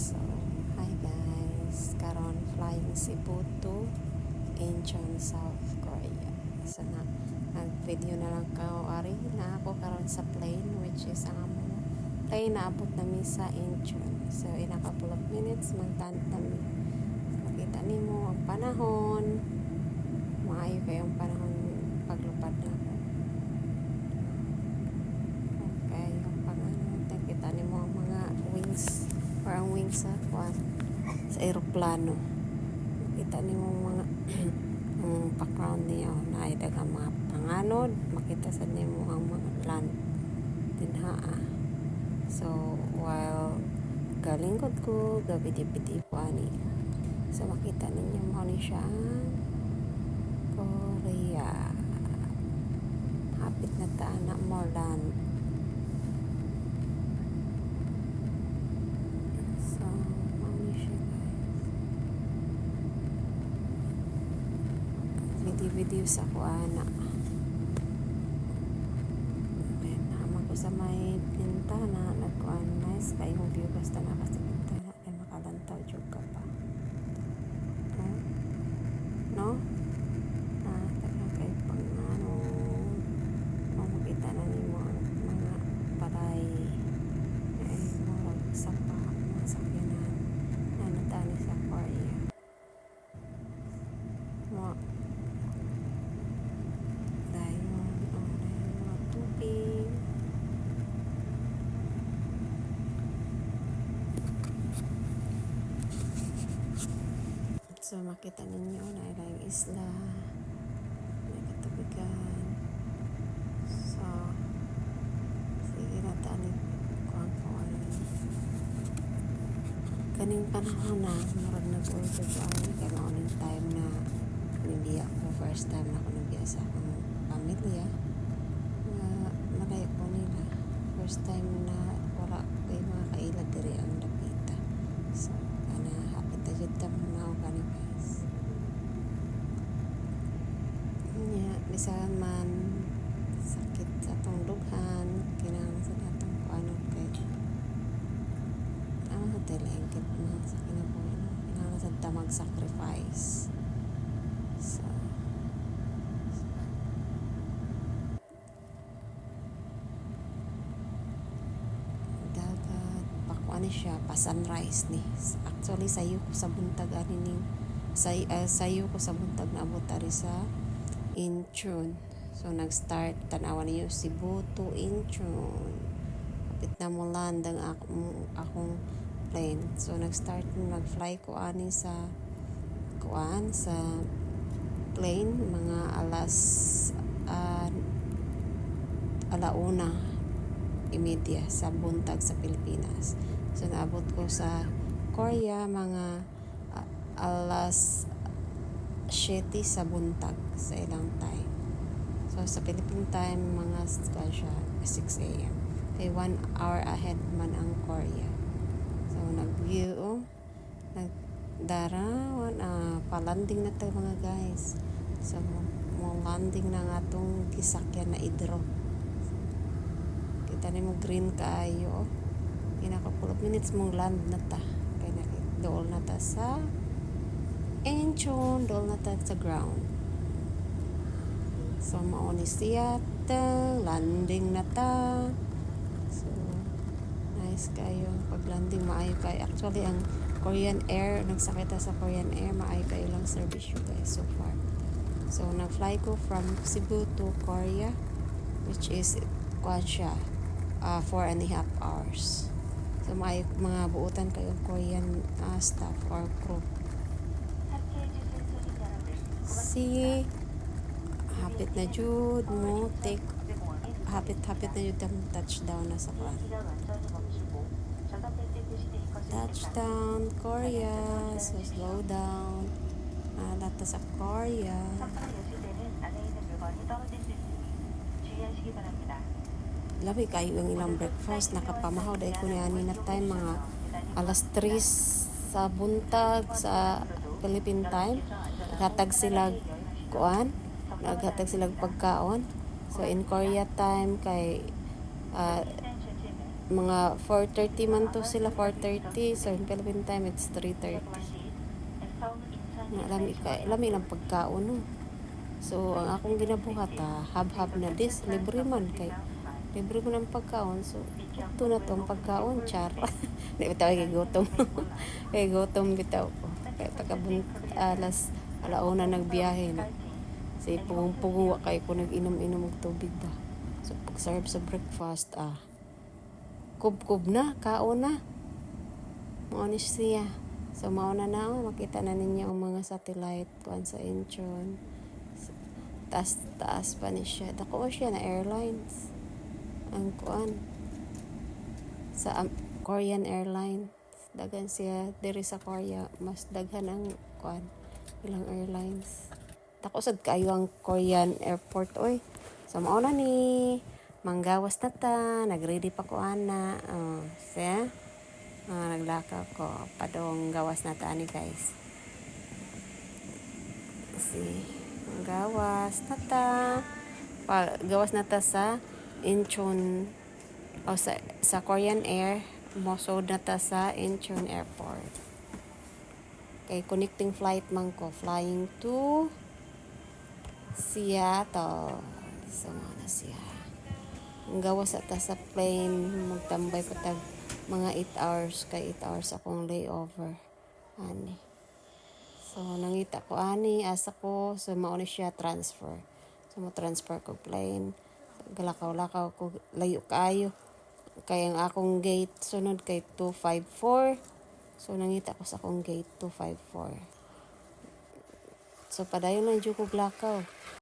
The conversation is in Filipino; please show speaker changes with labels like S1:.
S1: So, hi guys. Karon flying Cebu to Incheon, South Korea. So, nag-video na lang ko ari na ako karon sa plane, which is ang among plane naabot nami sa Incheon. So, in a couple of minutes magtant nami. Makita nimo ang panahon. Maayo kayong panahon paglupad na ako. Okay, yung pangano, nakita nimo ang mga wings or ang wings sa aeroplano. Makita nimo mga background niya na ay dagang mga panganod, makita sa nimo ang mga land dinhaa. So while galingkod ko gabidi-bidi ko ani, so makita ninyo mo ni siya Korea. Hapit na ta na mo land. So mao siya guys, video sa ko ana. Then naman ko sa may bintana, nagkuan nice kay yung view basta na kasi bintana ay makalantaw jud ka pa. Okay? No? Taga kay pang ano, makita na nimo ang mga palay ay murag sapa mga sakyanan na natani sa Korea. Dayon mga tubig. So makita ninyo na ilang isla, may katubigan. So sige na tani ko ang kaning panahon na murag nag-order ko ani kay maoning time na nibiya ko, first time na ako nabiya sa akong pamilya nga malayo po nila, first time na wala kay mga kaila diri ang lapita. So kana hapit na jud ta mao kani guys nya bisan man sakit sa atong dughan kinahanglan sa atong kuano kay ang hotel ay gid na sa kinabuhi kinahanglan sa ta mag-sacrifice. So dagat pakuan siya pa sunrise ni, actually sayo ko sa buntag ani ning sayo ko sa buntag na abot ari sa Incheon. So nag-start tanawan niyo Cebu to Incheon, kapit na mo land ang akong plane. So nag-start nag-fly ko ani sa kuan sa plane mga alauna imedya sa buntag sa Pilipinas. So naabot ko sa Korea mga alas 7 sa buntag sa ilang time. So sa Philippine time mga 6 a.m. Kay 1 hour ahead man ang Korea. So nag-view nagdarawan palanding na tayo mga guys. So mo landing na nga atong gisakyan na idro. Kita nimo green kaayo. In a couple of minutes mong land na ta. Kaya dool na ta sa Incheon, dool na ta sa ground. So mao ni siya landing na ta. So nice kayo pag-landing, maayo kay actually ang Korean Air, nagsakay ta sa Korean Air, maayo kayo lang service you guys so far. So nag-fly ko from Cebu to Korea, which is kuan siya 4.5 hours. So maayo mga buutan kayo Korean staff or crew. See, hapit na jud mo take hapit na jud ang touchdown na sa kuan. Touchdown Korea, so slow down. Lata sa Korea. Labi kayo ang ilang breakfast, nakapamahaw dahil ko niya na time mga alas 3 sa buntag sa Philippine time. Naghatag sila kuan, pagkaon. So in Korea time kay mga 4:30 man to sila, 4:30. So in Philippine time it's 3:30. Lami lang pagkaon no. So ang akong ginabuhat hab-hab na this libre man kay libre man ang pagkaon. So ito na tong pagkaon char. Di bitaw kay gutom. Kay gutom bitaw ko. Kay alas alauna nagbiyahe na. Say pugong-pugong wa kay ko nag-inom-inom og tubig ba. So pag-serve sa breakfast kub-kub na, kaon na. Mao ni siya. So mauna na makita na ninyo ang mga satellite kuan sa Incheon. Taas pa ni siya. Dako siya na airlines. Ang kuan sa Korean Airlines. Daghan siya diri sa Korea. Mas daghan ang kuan ilang airlines. Dako sad kayo ang Korean airport oy. So mauna ni manggawas na ta, nagready pa ko ana. Siya. Naglakaw ko. Padong gawas na ta ani guys. Gawas na ta. Gawas na ta sa Incheon o sa Korean Air. Mosod na ta sa Incheon Airport. Kay connecting flight man ko. Flying to Seattle. So na siya. Ang gawas ata sa plane, magtambay pa tag mga 8 hours, kay 8 hours akong layover. Ani. So nangita ko ani, asa ko, so mauna siya transfer. So mo transfer ko plane. So, galakaw-lakaw ko, layo kayo. Kay ang akong gate sunod kay 254. So nangita ko sa akong gate 254. So padayon lang jud ko glakaw.